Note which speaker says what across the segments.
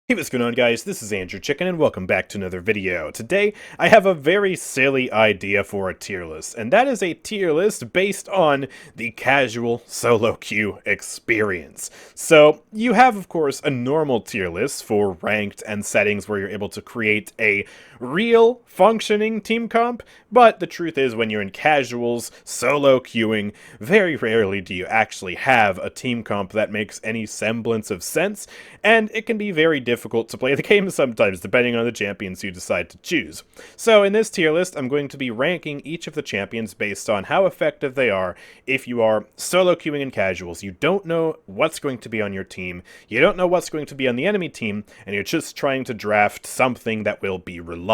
Speaker 1: Hey, what's going on, guys? This is AndrewChicken, and welcome back to another video. Today, I have a very silly idea for a tier list, and that is a tier list based on the casual solo queue experience. So, you have, of course, a normal tier list for ranked and settings where you're able to create a real, functioning team comp, but the truth is, when you're in casuals, solo queuing, very rarely do you actually have a team comp that makes any semblance of sense, and it can be very difficult to play the game sometimes, depending on the champions you decide to choose. So in this tier list, I'm going to be ranking each of the champions based on how effective they are if you are solo queuing in casuals. You don't know what's going to be on your team, you don't know what's going to be on the enemy team, and you're just trying to draft something that will be reliable.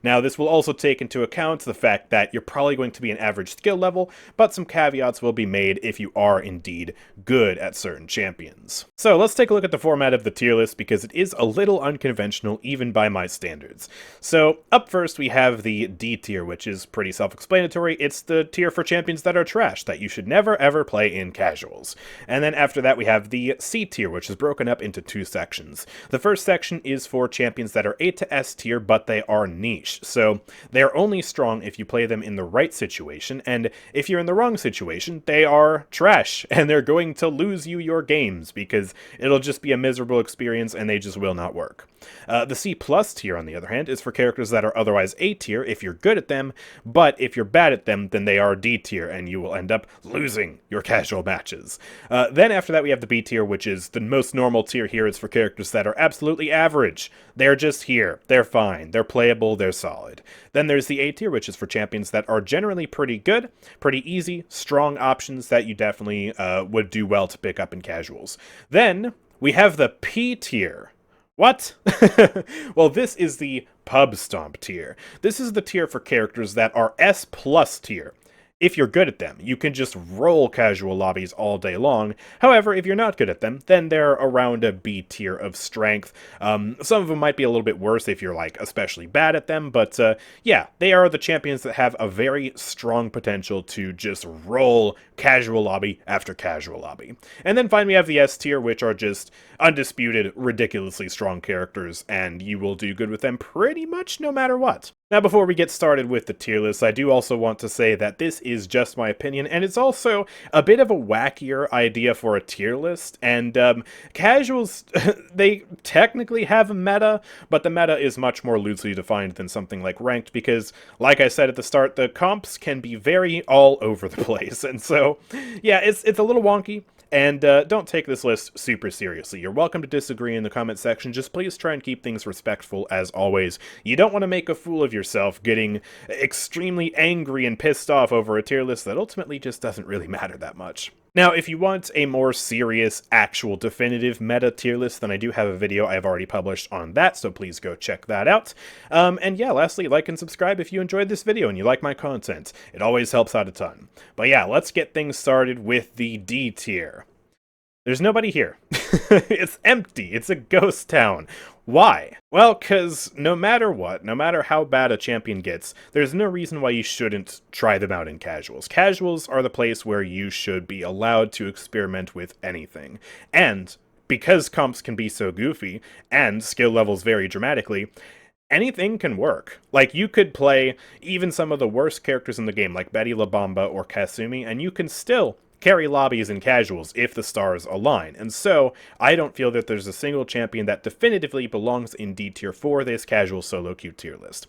Speaker 1: Now, this will also take into account the fact that you're probably going to be an average skill level, but some caveats will be made if you are indeed good at certain champions. So let's take a look at the format of the tier list, because it is a little unconventional even by my standards. So up first we have the D tier, which is pretty self-explanatory. It's the tier for champions that are trash, that you should never ever play in casuals. And then after that we have the C tier, which is broken up into two sections. The first section is for champions that are A to S tier, but they are niche. So they're only strong if you play them in the right situation, and if you're in the wrong situation, they are trash, and they're going to lose you your games, because it'll just be a miserable experience and they just will not work. The C plus tier, on the other hand, is for characters that are otherwise A tier if you're good at them, but if you're bad at them, then they are D tier, and you will end up losing your casual matches. Then after that we have the B tier, which is the most normal tier here. It's for characters that are absolutely average. They're just here. They're fine. They're playable. They're solid. Then there's the A tier, which is for champions that are generally pretty good, pretty easy, strong options that you definitely would do well to pick up in casuals. Then we have the P tier. What? Well, this is the pub stomp tier. This is the tier for characters that are S plus tier. If you're good at them, you can just roll casual lobbies all day long. However, if you're not good at them, then they're around a B tier of strength. Some of them might be a little bit worse if you're, like, especially bad at them, but yeah, they are the champions that have a very strong potential to just roll casual lobby after casual lobby. And then finally we have the S tier, which are just undisputed, ridiculously strong characters, and you will do good with them pretty much no matter what. Now, before we get started with the tier list, I do also want to say that this is just my opinion, and it's also a bit of a wackier idea for a tier list, and casuals, they technically have a meta, but the meta is much more loosely defined than something like ranked, because, like I said at the start, the comps can be very all over the place, and so, yeah, it's a little wonky. And don't take this list super seriously. You're welcome to disagree in the comment section. Just please try and keep things respectful as always. You don't want to make a fool of yourself getting extremely angry and pissed off over a tier list that ultimately just doesn't really matter that much. Now, if you want a more serious, actual, definitive meta tier list, then I do have a video I've already published on that, so please go check that out. And yeah, lastly, like and subscribe if you enjoyed this video and you like my content. It always helps out a ton. But yeah, let's get things started with the D tier. There's nobody here. It's empty. It's a ghost town. Why? Well, because no matter what, no matter how bad a champion gets, there's no reason why you shouldn't try them out in casuals. Casuals are the place where you should be allowed to experiment with anything. And because comps can be so goofy, and skill levels vary dramatically, anything can work. Like, you could play even some of the worst characters in the game, like Betty La Bamba or Kasumi, and you can still carry lobbies in casuals if the stars align. And so, I don't feel that there's a single champion that definitively belongs in D tier for this casual solo queue tier list.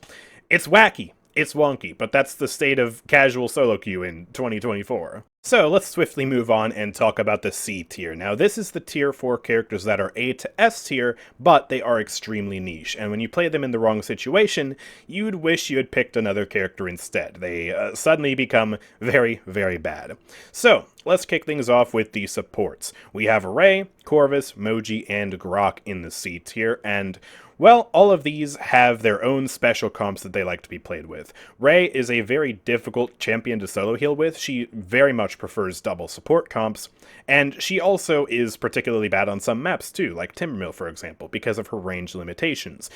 Speaker 1: It's wacky, it's wonky, but that's the state of casual solo queue in 2024. So let's swiftly move on and talk about the C tier. Now, this is the tier for characters that are A to S tier, but they are extremely niche, and when you play them in the wrong situation, you'd wish you had picked another character instead. They suddenly become very, very bad. So, let's kick things off with the supports. We have Ray, Corvus, Moji, and Grok in the C tier, and well, all of these have their own special comps that they like to be played with. Ray is a very difficult champion to solo heal with. She very much much prefers double support comps, and she also is particularly bad on some maps too, like Timbermill for example, because of her range limitations.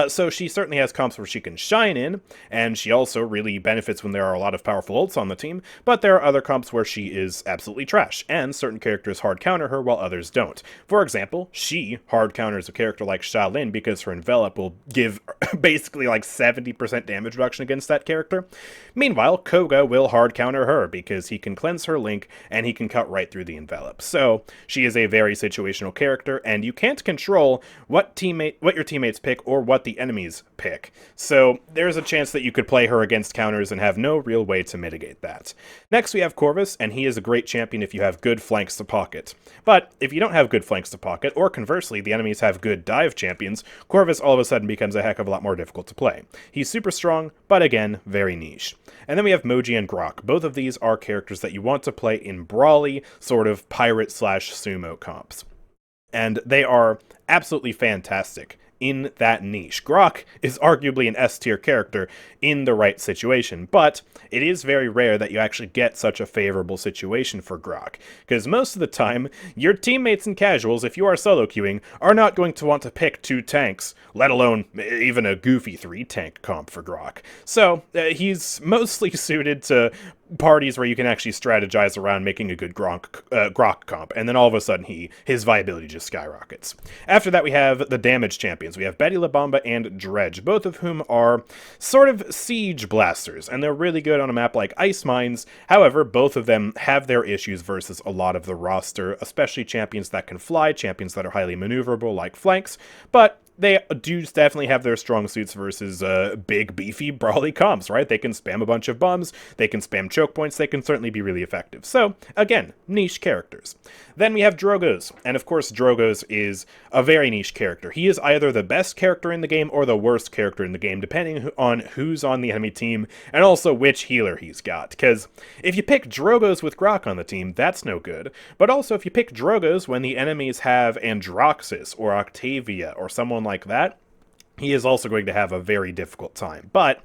Speaker 1: So she certainly has comps where she can shine in, and she also really benefits when there are a lot of powerful ults on the team, but there are other comps where she is absolutely trash, and certain characters hard counter her while others don't. For example, she hard counters a character like Sha-Lin because her envelop will give basically like 70% damage reduction against that character. Meanwhile, Koga will hard counter her because he can cleanse her link and he can cut right through the envelop. So she is a very situational character, and you can't control what your teammates pick or what the enemies pick. So there's a chance that you could play her against counters and have no real way to mitigate that. Next we have Corvus, and he is a great champion if you have good flanks to pocket. But if you don't have good flanks to pocket, or conversely the enemies have good dive champions, Corvus all of a sudden becomes a heck of a lot more difficult to play. He's super strong, but again, very niche. And then we have Moji and Grok. Both of these are characters that you want to play in brawly, sort of pirate/sumo comps. And they are absolutely fantastic in that niche. Grok is arguably an S-tier character in the right situation, but it is very rare that you actually get such a favorable situation for Grok, because most of the time, your teammates and casuals, if you are solo queuing, are not going to want to pick 2 tanks, let alone even a goofy 3-tank comp for Grok. So, he's mostly suited to parties where you can actually strategize around making a good Grok comp, and then all of a sudden his viability just skyrockets. After that we have the damage champions. We have Betty La Bamba and Dredge, both of whom are sort of siege blasters, and they're really good on a map like Ice Mines. However, both of them have their issues versus a lot of the roster, especially champions that can fly, champions that are highly maneuverable like flanks, but they do definitely have their strong suits versus big, beefy, brawly comps, right? They can spam a bunch of bombs, they can spam choke points, they can certainly be really effective. So, again, niche characters. Then we have Drogoz, and of course Drogoz is a very niche character. He is either the best character in the game or the worst character in the game, depending on who's on the enemy team, and also which healer he's got. Because if you pick Drogoz with Grok on the team, that's no good. But also if you pick Drogoz when the enemies have Androxus or Octavia or someone like that, he is also going to have a very difficult time. But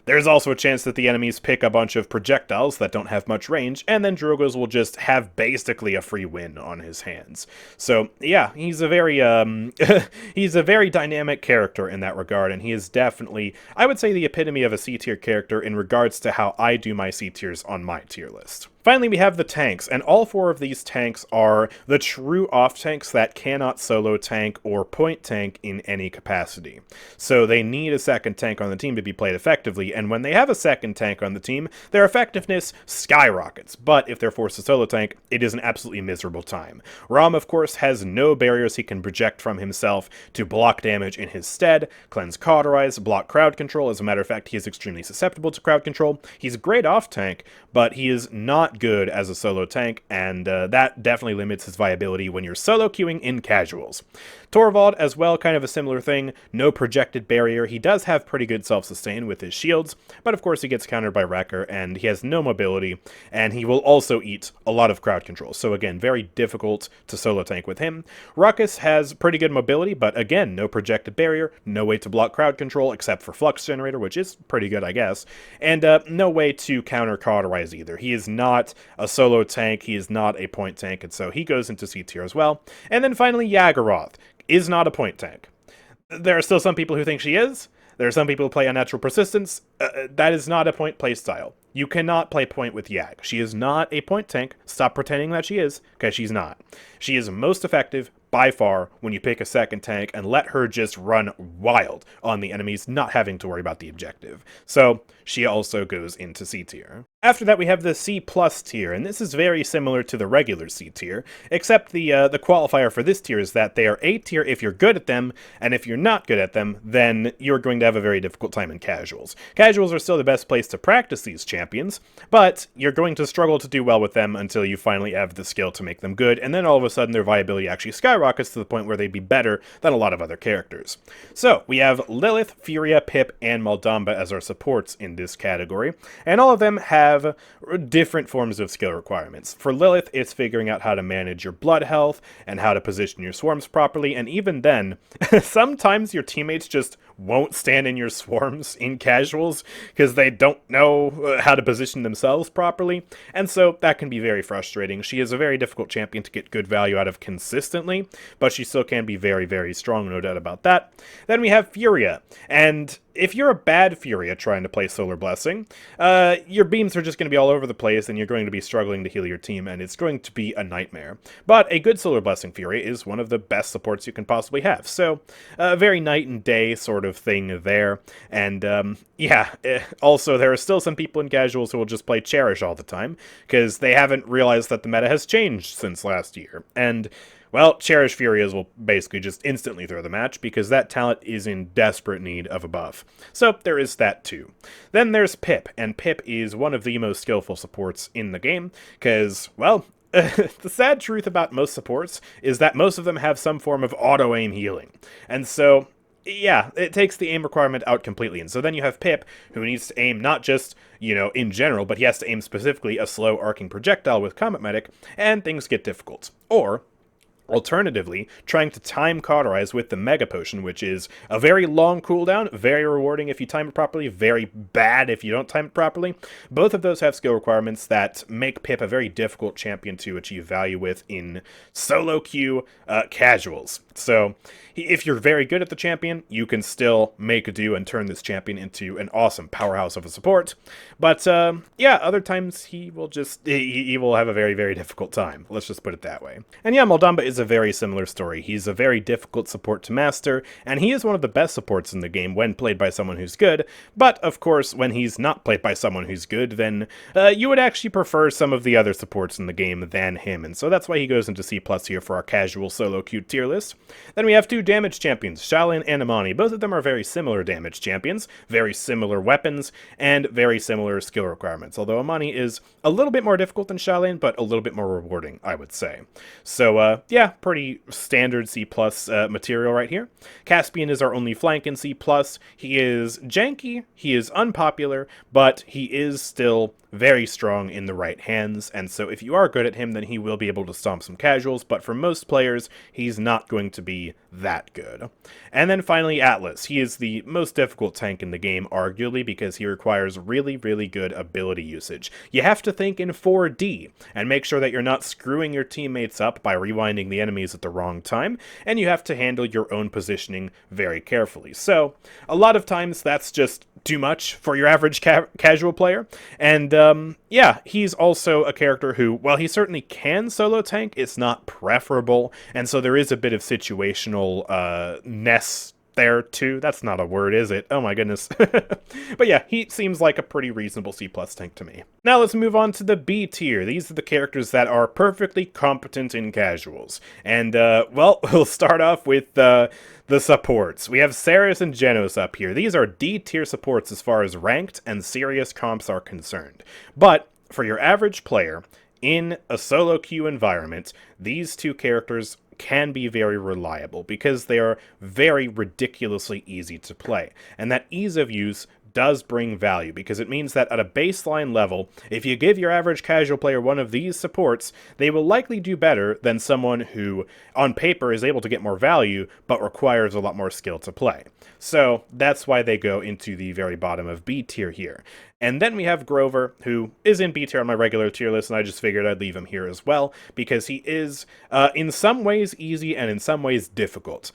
Speaker 1: there's also a chance that the enemies pick a bunch of projectiles that don't have much range, and then Drogoz will just have basically a free win on his hands. So yeah, he's a very he's a very dynamic character in that regard, and he is definitely, I would say, the epitome of a C-tier character in regards to how I do my C-tiers on my tier list. Finally, we have the tanks, and all 4 of these tanks are the true off-tanks that cannot solo tank or point tank in any capacity. So they need a second tank on the team to be played effectively, and when they have a second tank on the team, their effectiveness skyrockets. But if they're forced to solo tank, it is an absolutely miserable time. Rom, of course, has no barriers he can project from himself to block damage in his stead, cleanse cauterize, block crowd control. As a matter of fact, he is extremely susceptible to crowd control. He's great off-tank, but he is not good as a solo tank, and that definitely limits his viability when you're solo queuing in casuals. Torvald as well, kind of a similar thing, no projected barrier. He does have pretty good self-sustain with his shields, but of course he gets countered by Wrecker, and he has no mobility, and he will also eat a lot of crowd control, so again, very difficult to solo tank with him. Ruckus has pretty good mobility, but again, no projected barrier, no way to block crowd control except for Flux Generator, which is pretty good, I guess, and no way to counter cauterize either. He is not a solo tank, he is not a point tank, and so he goes into C tier as well. And then finally, Yagharoth is not a point tank. There are still some people who think she is. There are some people who play Unnatural Persistence. That is not a point playstyle. You cannot play point with Yag. She is not a point tank. Stop pretending that she is, because she's not. She is most effective by far when you pick a second tank and let her just run wild on the enemies, not having to worry about the objective. So she also goes into C tier. After that we have the C+ tier, and this is very similar to the regular C tier, except the qualifier for this tier is that they are A tier if you're good at them, and if you're not good at them, then you're going to have a very difficult time in casuals. Casuals are still the best place to practice these champions, but you're going to struggle to do well with them until you finally have the skill to make them good, and then all of a sudden their viability actually skyrockets to the point where they'd be better than a lot of other characters. So we have Lilith, Furia, Pip, and Maldamba as our supports in this category, and all of them have have different forms of skill requirements. For Lilith, it's figuring out how to manage your blood health and how to position your swarms properly, and even then, sometimes your teammates just won't stand in your swarms in casuals because they don't know how to position themselves properly, and so that can be very frustrating. She is a very difficult champion to get good value out of consistently, but she still can be very, very strong, no doubt about that. Then we have Furia, and if you're a bad Furia trying to play Solar Blessing, your beams are just going to be all over the place, and you're going to be struggling to heal your team, and it's going to be a nightmare. But a good Solar Blessing Furia is one of the best supports you can possibly have, so a very night and day sort of thing there. And yeah, also there are still some people in casuals who will just play Cherish all the time, because they haven't realized that the meta has changed since last year, and well, Cherish Furias will basically just instantly throw the match because that talent is in desperate need of a buff. So there is that too. Then there's Pip, and Pip is one of the most skillful supports in the game because, well, the sad truth about most supports is that most of them have some form of auto-aim healing. And so, yeah, it takes the aim requirement out completely. And so then you have Pip, who needs to aim not just, you know, in general, but he has to aim specifically a slow arcing projectile with Comet Medic, and things get difficult. Or alternatively, trying to time cauterize with the Mega Potion, which is a very long cooldown, very rewarding if you time it properly, very bad if you don't time it properly. Both of those have skill requirements that make Pip a very difficult champion to achieve value with in solo queue casuals. So if you're very good at the champion, you can still make a do and turn this champion into an awesome powerhouse of a support. But yeah, other times he will just, he will have a very, very difficult time. Let's just put it that way. And yeah, Moldamba is a very similar story. He's a very difficult support to master, and he is one of the best supports in the game when played by someone who's good. But of course, when he's not played by someone who's good, then you would actually prefer some of the other supports in the game than him. And so that's why he goes into C+ here for our casual solo queue tier list. Then we have two damage champions, Shalin and Imani. Both of them are very similar damage champions, very similar weapons, and very similar skill requirements. Although Imani is a little bit more difficult than Shalin, but a little bit more rewarding, I would say. So yeah, pretty standard C+ material right here. Caspian is our only flank in C+. He is janky, he is unpopular, but he is still very strong in the right hands, and so if you are good at him, then he will be able to stomp some casuals, but for most players, he's not going to be that good. And then finally, Atlas. He is the most difficult tank in the game, arguably, because he requires really, really good ability usage. You have to think in 4D, and make sure that you're not screwing your teammates up by rewinding the enemies at the wrong time, and you have to handle your own positioning very carefully. So, a lot of times that's just too much for your average casual player, and yeah, he's also a character who, while he certainly can solo tank, it's not preferable, and so there is a bit of situational ness there too. That's not a word, is it? Oh my goodness. But yeah, he seems like a pretty reasonable C+ tank to me. Now let's move on to the B tier. These are the characters that are perfectly competent in casuals. And well, we'll start off with the supports. We have Ceres and Genos up here. These are D tier supports as far as ranked and serious comps are concerned. But for your average player, in a solo queue environment, these two characters can be very reliable because they are very ridiculously easy to play. And that ease of use does bring value because it means that at a baseline level, if you give your average casual player one of these supports, they will likely do better than someone who, on paper, is able to get more value, but requires a lot more skill to play. So that's why they go into the very bottom of B tier here. And then we have Grover, who is in B tier on my regular tier list, and I just figured I'd leave him here as well, because he is, in some ways, easy and in some ways difficult.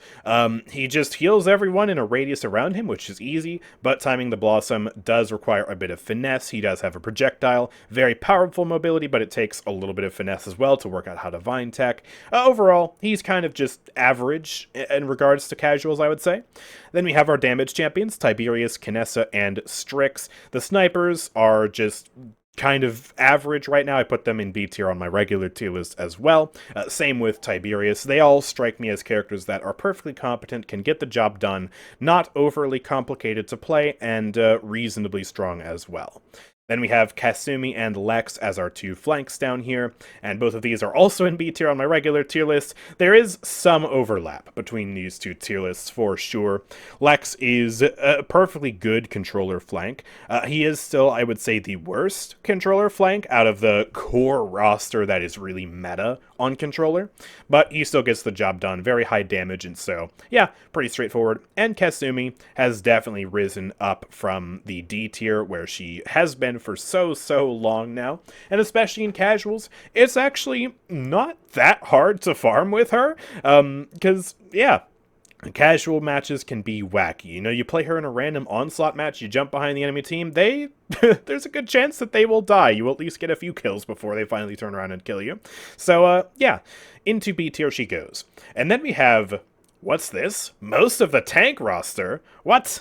Speaker 1: He just heals everyone in a radius around him, which is easy, but timing the Blossom does require a bit of finesse. He does have a projectile, very powerful mobility, but it takes a little bit of finesse as well to work out how to Vine Tech. Overall, he's kind of just average in regards to casuals, I would say. Then we have our damage champions, Tiberius, Kinessa, and Strix. The snipers are just kind of average right now. I put them in B tier on my regular tier list as well. Same with Tiberius. They all strike me as characters that are perfectly competent, can get the job done, not overly complicated to play, and reasonably strong as well. Then we have Kasumi and Lex as our two flanks down here, and both of these are also in B tier on my regular tier list. There is some overlap between these two tier lists for sure. Lex is a perfectly good controller flank. He is still, I would say, the worst controller flank out of the core roster that is really meta on controller, but he still gets the job done, very high damage, and so, yeah, pretty straightforward. And Kasumi has definitely risen up from the D tier, where she has been for so long now, and especially in casuals, it's actually not that hard to farm with her, because, yeah, casual matches can be wacky. You know, you play her in a random onslaught match, you jump behind the enemy team, there's a good chance that they will die. You will at least get a few kills before they finally turn around and kill you. So, yeah, into B tier she goes. And then we have, what's this? Most of the tank roster? What?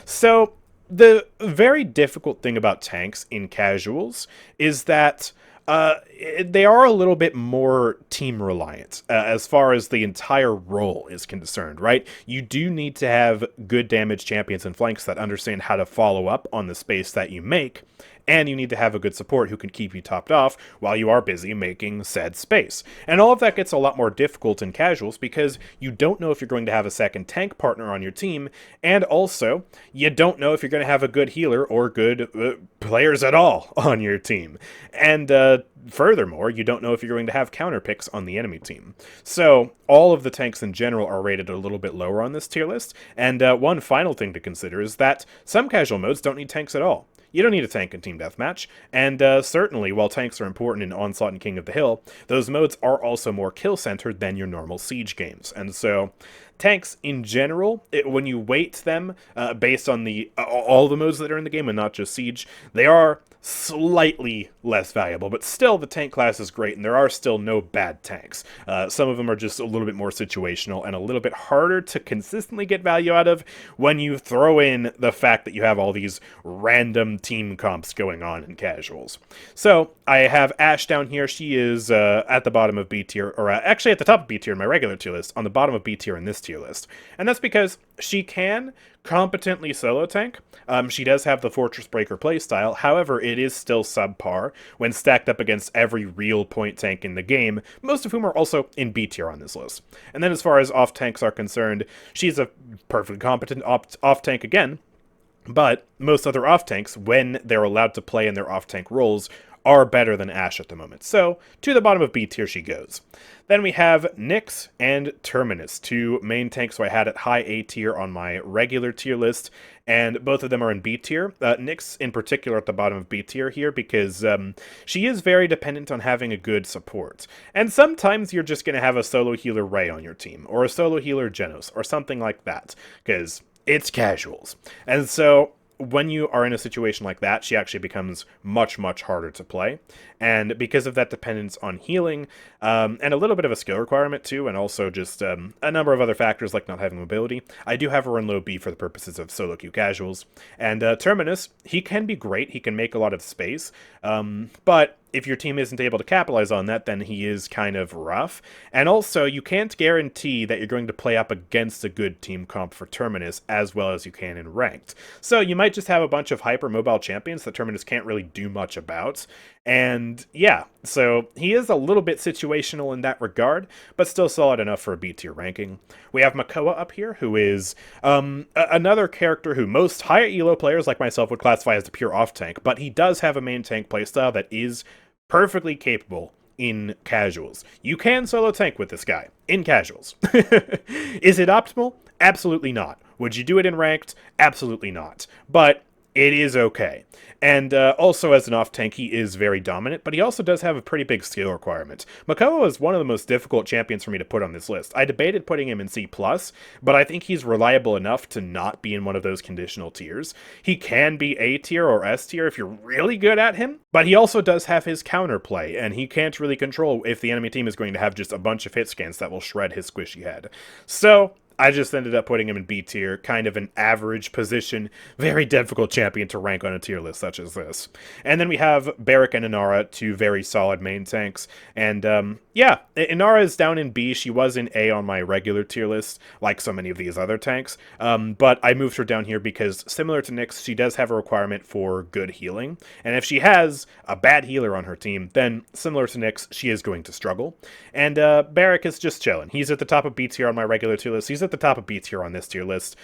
Speaker 1: So, the very difficult thing about tanks in casuals is that they are a little bit more team reliant as far as the entire role is concerned, right? You do need to have good damage champions and flanks that understand how to follow up on the space that you make, and you need to have a good support who can keep you topped off while you are busy making said space. And all of that gets a lot more difficult in casuals because you don't know if you're going to have a second tank partner on your team, and also you don't know if you're going to have a good healer or good players at all on your team. And furthermore, you don't know if you're going to have counter picks on the enemy team. So all of the tanks in general are rated a little bit lower on this tier list, and one final thing to consider is that some casual modes don't need tanks at all. You don't need a tank in Team Deathmatch, and certainly, while tanks are important in Onslaught and King of the Hill, those modes are also more kill-centered than your normal Siege games. And so, tanks in general, when you weight them based on all the modes that are in the game and not just Siege, they are slightly less valuable, but still the tank class is great, and there are still no bad tanks. Some of them are just a little bit more situational and a little bit harder to consistently get value out of when you throw in the fact that you have all these random team comps going on in casuals. So I have Ashe down here. She is at the bottom of B tier, or actually at the top of B tier in my regular tier list, on the bottom of B tier in this tier list. And that's because she can competently solo tank. She does have the Fortress Breaker playstyle, however, it is still subpar when stacked up against every real point tank in the game, most of whom are also in B tier on this list. And then as far as off tanks are concerned, she's a perfectly competent off tank again, but most other off tanks, when they're allowed to play in their off tank roles, are better than Ashe at the moment. So, to the bottom of B tier she goes. Then we have Nyx and Terminus, two main tanks who I had at high A tier on my regular tier list, and both of them are in B tier. Nyx in particular at the bottom of B tier here because she is very dependent on having a good support. And sometimes you're just going to have a solo healer Ray on your team, or a solo healer Genos, or something like that, because it's casuals. And so when you are in a situation like that, she actually becomes much harder to play. And because of that dependence on healing, and a little bit of a skill requirement too, and also just a number of other factors like not having mobility, I do have her in low B for the purposes of solo queue casuals. And Terminus, he can be great, he can make a lot of space, but if your team isn't able to capitalize on that, then he is kind of rough. And also, you can't guarantee that you're going to play up against a good team comp for Terminus as well as you can in Ranked. So you might just have a bunch of hyper-mobile champions that Terminus can't really do much about. And yeah, so he is a little bit situational in that regard, but still solid enough for a B-tier ranking. We have Makoa up here, who is another character who most higher elo players like myself would classify as a pure off-tank, but he does have a main tank playstyle that is perfectly capable in casuals. You can solo tank with this guy in casuals. Is it optimal? Absolutely not. Would you do it in ranked? Absolutely not. But it is okay. And also as an off-tank, he is very dominant, but he also does have a pretty big skill requirement. Makoa is one of the most difficult champions for me to put on this list. I debated putting him in C+, but I think he's reliable enough to not be in one of those conditional tiers. He can be A tier or S tier if you're really good at him, but he also does have his counterplay, and he can't really control if the enemy team is going to have just a bunch of hit scans that will shred his squishy head. So, I just ended up putting him in B tier, kind of an average position, very difficult champion to rank on a tier list such as this. And then we have Barrack and Inara, two very solid main tanks. And yeah, Inara is down in B. She was in A on my regular tier list, like so many of these other tanks. But I moved her down here because, similar to Nyx, she does have a requirement for good healing. And if she has a bad healer on her team, then, similar to Nyx, she is going to struggle. And Barrack is just chilling. He's at the top of B tier on my regular tier list. He's at the top of B tier on this tier list.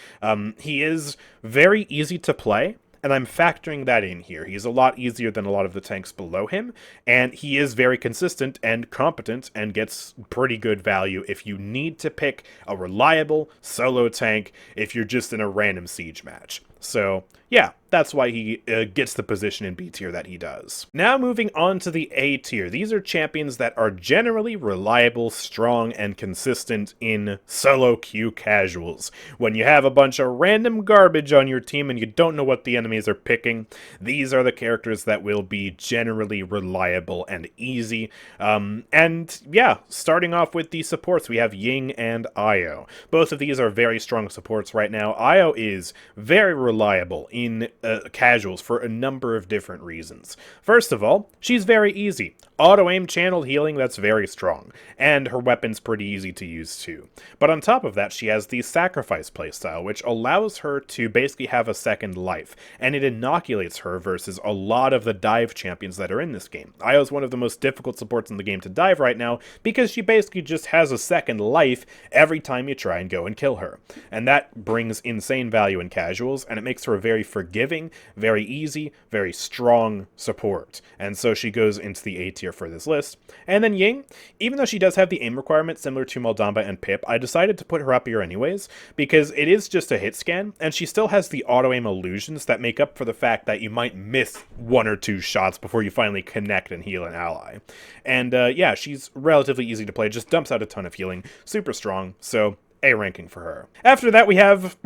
Speaker 1: He is very easy to play, and I'm factoring that in here. He's a lot easier than a lot of the tanks below him, and he is very consistent and competent and gets pretty good value if you need to pick a reliable solo tank if you're just in a random siege match. So, yeah, that's why he gets the position in B tier that he does. Now moving on to the A tier. These are champions that are generally reliable, strong, and consistent in solo queue casuals. When you have a bunch of random garbage on your team and you don't know what the enemies are picking, these are the characters that will be generally reliable and easy. And yeah, starting off with the supports, we have Ying and Io. Both of these are very strong supports right now. Io is very reliable in casuals for a number of different reasons. First of all, she's very easy. Auto-aim channel healing, that's very strong. And her weapon's pretty easy to use too. But on top of that, she has the sacrifice playstyle, which allows her to basically have a second life. And it inoculates her versus a lot of the dive champions that are in this game. Io is one of the most difficult supports in the game to dive right now, because she basically just has a second life every time you try and go and kill her. And that brings insane value in casuals, and it makes her a very forgiving, very easy, very strong support. And so she goes into the A tier for this list. And then Ying, even though she does have the aim requirement similar to Moldamba and Pip, I decided to put her up here anyways, because it is just a hit scan, and she still has the auto-aim illusions that make up for the fact that you might miss one or two shots before you finally connect and heal an ally. And yeah, she's relatively easy to play, just dumps out a ton of healing, super strong, so A ranking for her. After that, we have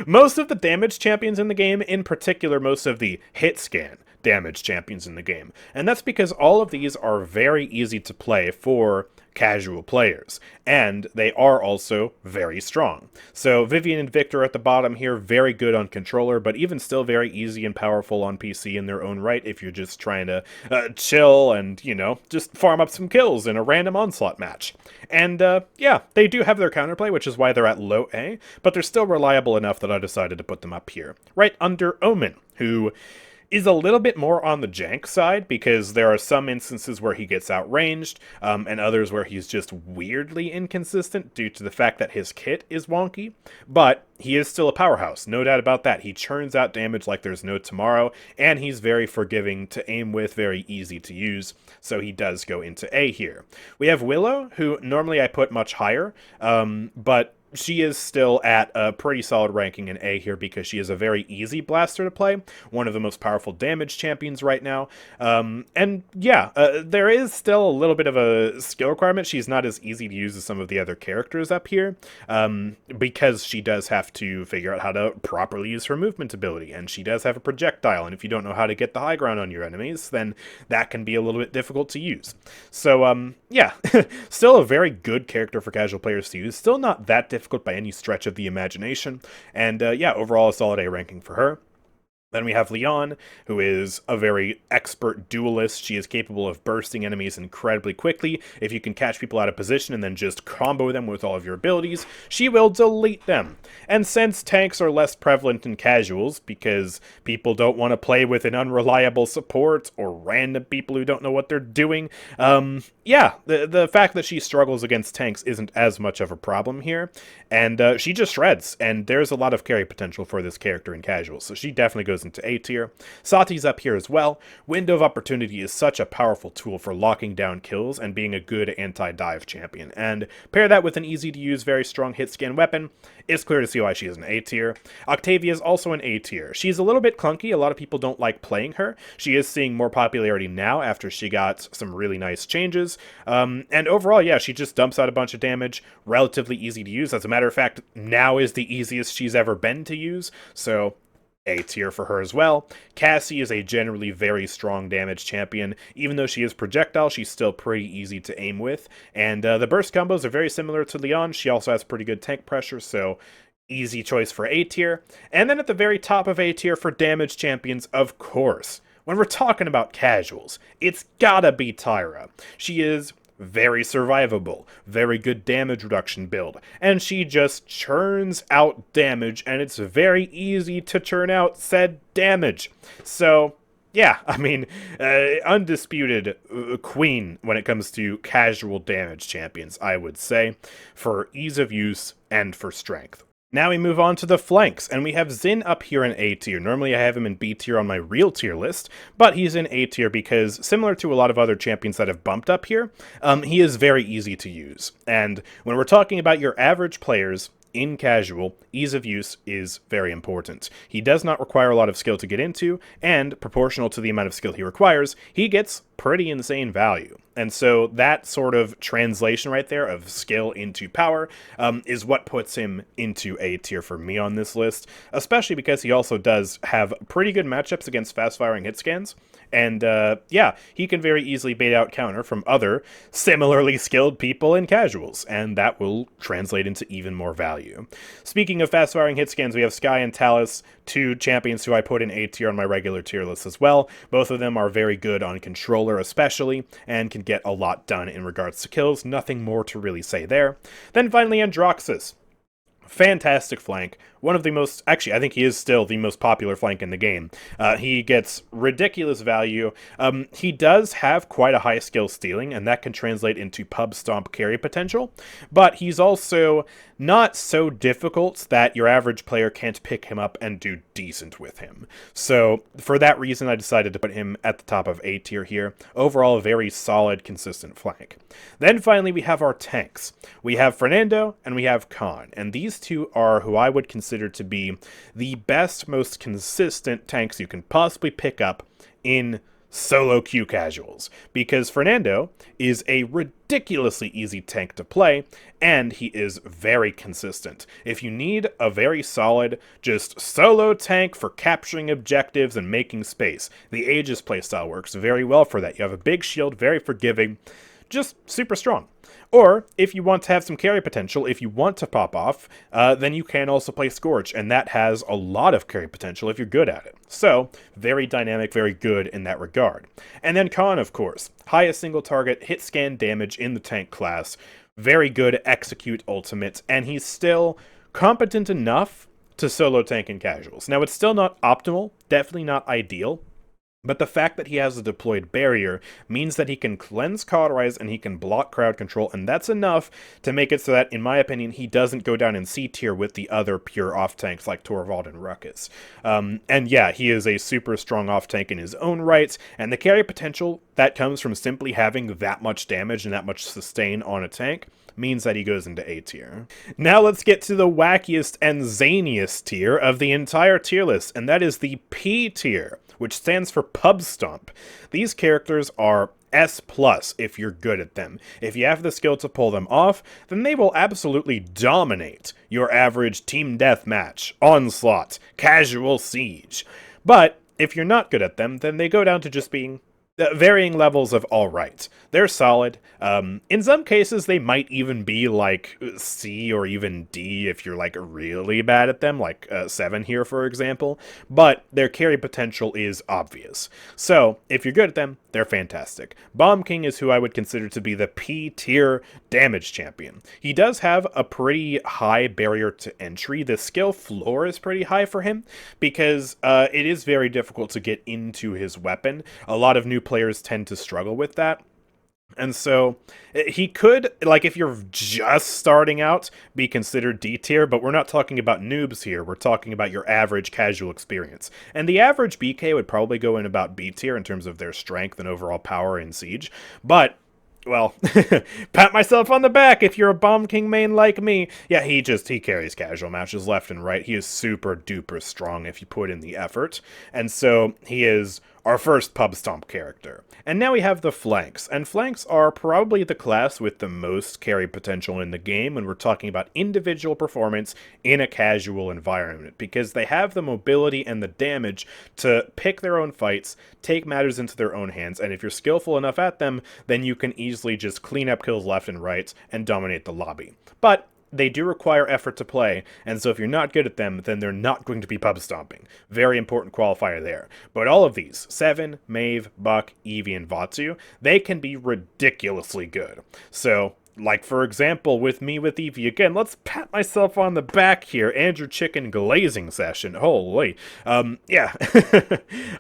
Speaker 1: most of the damage champions in the game, in particular most of the hit scan damage champions in the game. And that's because all of these are very easy to play for casual players, and they are also very strong. So Vivian and Victor at the bottom here, very good on controller, but even still very easy and powerful on PC in their own right if you're just trying to chill and, you know, just farm up some kills in a random onslaught match. And yeah, they do have their counterplay, which is why they're at low A, but they're still reliable enough that I decided to put them up here, right under Omen, who is a little bit more on the jank side, because there are some instances where he gets outranged, and others where he's just weirdly inconsistent due to the fact that his kit is wonky, but he is still a powerhouse, no doubt about that. He churns out damage like there's no tomorrow, and he's very forgiving to aim with, very easy to use, so he does go into A here. We have Willow, who normally I put much higher, but she is still at a pretty solid ranking in A here because she is a very easy blaster to play, one of the most powerful damage champions right now. And yeah, there is still a little bit of a skill requirement. She's not as easy to use as some of the other characters up here, because she does have to figure out how to properly use her movement ability, and she does have a projectile, and if you don't know how to get the high ground on your enemies, then that can be a little bit difficult to use. So yeah, still a very good character for casual players to use, still not that difficult by any stretch of the imagination, and yeah, overall a solid A ranking for her. Then we have Leon, who is a very expert duelist. She is capable of bursting enemies incredibly quickly. If you can catch people out of position and then just combo them with all of your abilities, she will delete them. And since tanks are less prevalent in casuals, because people don't want to play with an unreliable support or random people who don't know what they're doing, yeah, the fact that she struggles against tanks isn't as much of a problem here. And she just shreds, and there's a lot of carry potential for this character in casuals, so she definitely goes into A tier. Sati's up here as well. Window of Opportunity is such a powerful tool for locking down kills and being a good anti-dive champion, and pair that with an easy-to-use, very strong hit-scan weapon, it's clear to see why she is an A tier. Octavia is also an A tier. She's a little bit clunky, a lot of people don't like playing her. She is seeing more popularity now after she got some really nice changes, and overall, yeah, she just dumps out a bunch of damage, relatively easy to use. As a matter of fact, now is the easiest she's ever been to use, so A tier for her as well. Cassie is a generally very strong damage champion. Even though she is projectile, she's still pretty easy to aim with. And the burst combos are very similar to Leon. She also has pretty good tank pressure, so easy choice for A tier. And then at the very top of A tier for damage champions, of course, when we're talking about casuals, it's gotta be Tyra. She is very survivable, very good damage reduction build, and she just churns out damage, and it's very easy to churn out said damage. So, yeah, I mean, undisputed queen when it comes to casual damage champions, I would say, for ease of use and for strength. Now we move on to the flanks, and we have Xin up here in A tier. Normally I have him in B tier on my real tier list, but he's in A tier because, similar to a lot of other champions that have bumped up here, he is very easy to use. And when we're talking about your average players in casual, ease of use is very important. He does not require a lot of skill to get into, and proportional to the amount of skill he requires, he gets pretty insane value. And so that sort of translation right there of skill into power is what puts him into A tier for me on this list, especially because he also does have pretty good matchups against fast-firing hit scans. And yeah, he can very easily bait out counter from other similarly skilled people in casuals, and that will translate into even more value. Speaking of fast-firing hit scans, we have Skye and Talus, two champions who I put in A tier on my regular tier list as well. Both of them are very good on controller especially, and can get a lot done in regards to kills. Nothing more to really say there. Then finally, Androxus. Fantastic flank. One of the most, actually, I think he is still the most popular flank in the game. He gets ridiculous value. He does have quite a high skill stealing, and that can translate into pub stomp carry potential, but he's also not so difficult that your average player can't pick him up and do decent with him. So for that reason, I decided to put him at the top of A tier here. Overall, a very solid, consistent flank. Then finally, we have our tanks. We have Fernando and we have Khan, and these two are who I would consider to be the best, most consistent tanks you can possibly pick up in solo queue casuals, because Fernando is a ridiculously easy tank to play, and he is very consistent. If you need a very solid, just solo tank for capturing objectives and making space, the Aegis playstyle works very well for that. You have a big shield, very forgiving, just super strong. Or, if you want to have some carry potential, if you want to pop off, then you can also play Scorch, and that has a lot of carry potential if you're good at it. So, very dynamic, very good in that regard. And then Khan, of course. Highest single target, hit scan damage in the tank class. Very good execute ultimate, and he's still competent enough to solo tank in casuals. Now, it's still not optimal, definitely not ideal, but the fact that he has a deployed barrier means that he can cleanse Cauterize and he can block crowd control, and that's enough to make it so that, in my opinion, he doesn't go down in C tier with the other pure off-tanks like Torvald and Ruckus. And yeah, he is a super strong off-tank in his own right, and the carry potential that comes from simply having that much damage and that much sustain on a tank means that he goes into A tier. Now let's get to the wackiest and zaniest tier of the entire tier list, and that is the P tier, which stands for Pub Stomp. These characters are S+ if you're good at them. If you have the skill to pull them off, then they will absolutely dominate your average team deathmatch, onslaught, casual siege. But if you're not good at them, then they go down to just being varying levels of alright. They're solid. In some cases, they might even be like C or even D if you're like really bad at them, like 7 here, for example. But their carry potential is obvious. So, if you're good at them, they're fantastic. Bomb King is who I would consider to be the P tier damage champion. He does have a pretty high barrier to entry. The skill floor is pretty high for him because it is very difficult to get into his weapon. A lot of new players tend to struggle with that. And so he could, like, if you're just starting out, be considered D tier, but we're not talking about noobs here. We're talking about your average casual experience. And the average BK would probably go in about B tier in terms of their strength and overall power in Siege. But, well, pat myself on the back if you're a Bomb King main like me. Yeah, he carries casual matches left and right. He is super duper strong if you put in the effort. And so he is our first pub stomp character. And now we have the flanks, and flanks are probably the class with the most carry potential in the game when we're talking about individual performance in a casual environment, because they have the mobility and the damage to pick their own fights, take matters into their own hands, and if you're skillful enough at them, then you can easily just clean up kills left and right and dominate the lobby. But they do require effort to play, and so if you're not good at them, then they're not going to be pub stomping. Very important qualifier there. But all of these, Seven, Maeve, Buck, Eevee, and Vatsu, they can be ridiculously good. So, like for example, with me with Eevee, again, let's pat myself on the back here, AndrewChicken glazing session, holy, yeah,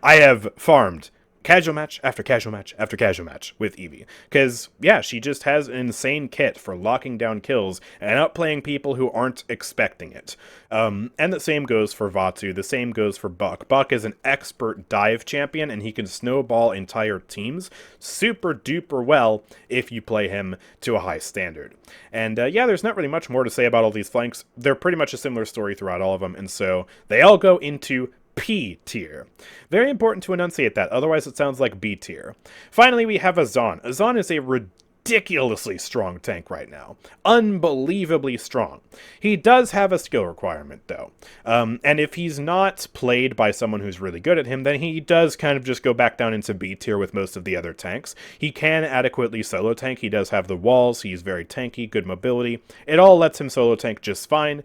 Speaker 1: I have farmed casual match after casual match after casual match with Eevee. Because, yeah, she just has an insane kit for locking down kills and outplaying people who aren't expecting it. And the same goes for Vatsu, the same goes for Buck. Buck is an expert dive champion, and he can snowball entire teams super duper well if you play him to a high standard. And, yeah, there's not really much more to say about all these flanks. They're pretty much a similar story throughout all of them, and so they all go into P tier. Very important to enunciate that, otherwise it sounds like B tier. Finally, we have Azan. Azan is a ridiculously strong tank right now. Unbelievably strong. He does have a skill requirement, though. And if he's not played by someone who's really good at him, then he does kind of just go back down into B tier with most of the other tanks. He can adequately solo tank. He does have the walls. He's very tanky, good mobility. It all lets him solo tank just fine,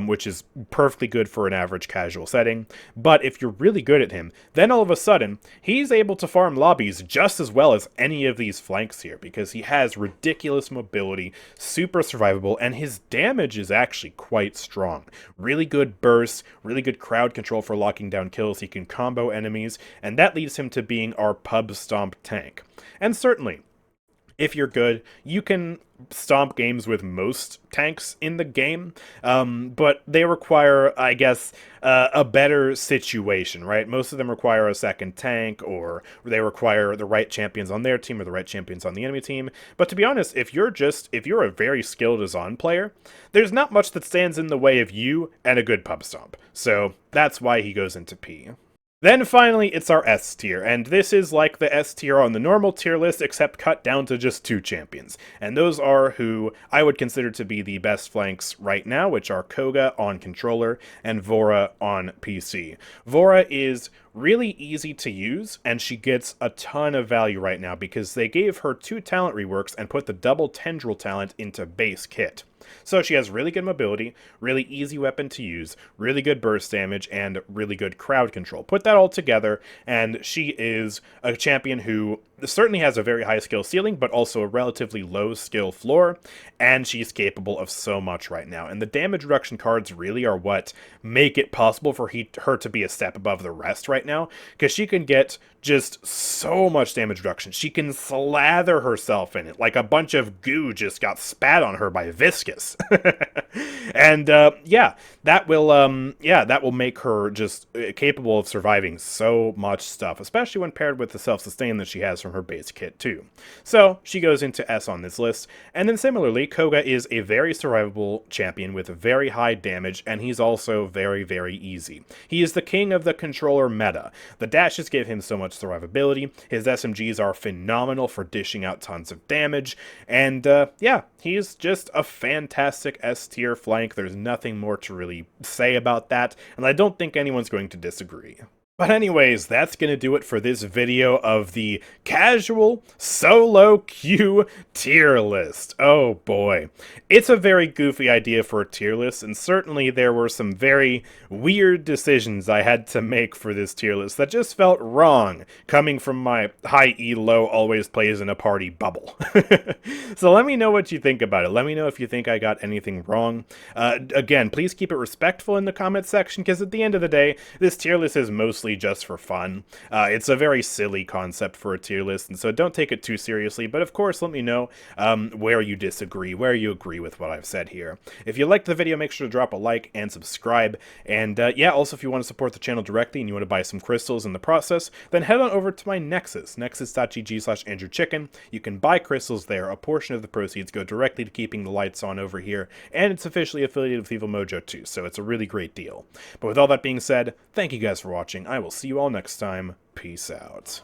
Speaker 1: which is perfectly good for an average casual setting. But if you're really good at him, then all of a sudden, he's able to farm lobbies just as well as any of these flanks here, because he has ridiculous mobility, super survivable, and his damage is actually quite strong. Really good bursts, really good crowd control for locking down kills. He can combo enemies, and that leads him to being our pub stomp tank. And certainly, if you're good, you can stomp games with most tanks in the game, but they require, I guess, a better situation, right? Most of them require a second tank, or they require the right champions on their team or the right champions on the enemy team. But to be honest, if you're a very skilled Azan player, there's not much that stands in the way of you and a good pub stomp. So that's why he goes into P. Then finally, it's our S tier, and this is like the S tier on the normal tier list, except cut down to just 2 champions. And those are who I would consider to be the best flanks right now, which are Koga on controller and Vora on PC. Vora is really easy to use, and she gets a ton of value right now because they gave her 2 talent reworks and put the double tendril talent into base kit. So she has really good mobility, really easy weapon to use, really good burst damage, and really good crowd control. Put that all together, and she is a champion who certainly has a very high skill ceiling, but also a relatively low skill floor, and she's capable of so much right now. And the damage reduction cards really are what make it possible for her to be a step above the rest right now, because she can get just so much damage reduction. She can slather herself in it, like a bunch of goo just got spat on her by Viscous. And yeah, that will make her just capable of surviving so much stuff, especially when paired with the self-sustain that she has from her base kit too. So she goes into S on this list. And then similarly, Koga is a very survivable champion with very high damage, and he's also very, very easy. He is the king of the controller meta. The dashes give him so much survivability. His SMGs are phenomenal for dishing out tons of damage. And yeah, he's just a fantastic S tier flank. There's nothing more to really say about that, and I don't think anyone's going to disagree. But anyways, that's going to do it for this video of the casual solo queue tier list. Oh boy. It's a very goofy idea for a tier list, and certainly there were some very weird decisions I had to make for this tier list that just felt wrong, coming from my high E low always plays in a party bubble. So let me know what you think about it. Let me know if you think I got anything wrong. Again, please keep it respectful in the comments section, because at the end of the day, this tier list is mostly just for fun. It's a very silly concept for a tier list, and so don't take it too seriously, but of course let me know where you disagree, where you agree with what I've said here. If you liked the video, make sure to drop a like and subscribe, and yeah, also if you want to support the channel directly and you want to buy some crystals in the process, then head on over to my Nexus, nexus.gg/AndrewChicken. You can buy crystals there. A portion of the proceeds go directly to keeping the lights on over here, and it's officially affiliated with Evil Mojo too, so it's a really great deal. But with all that being said, thank you guys for watching. I will see you all next time. Peace out.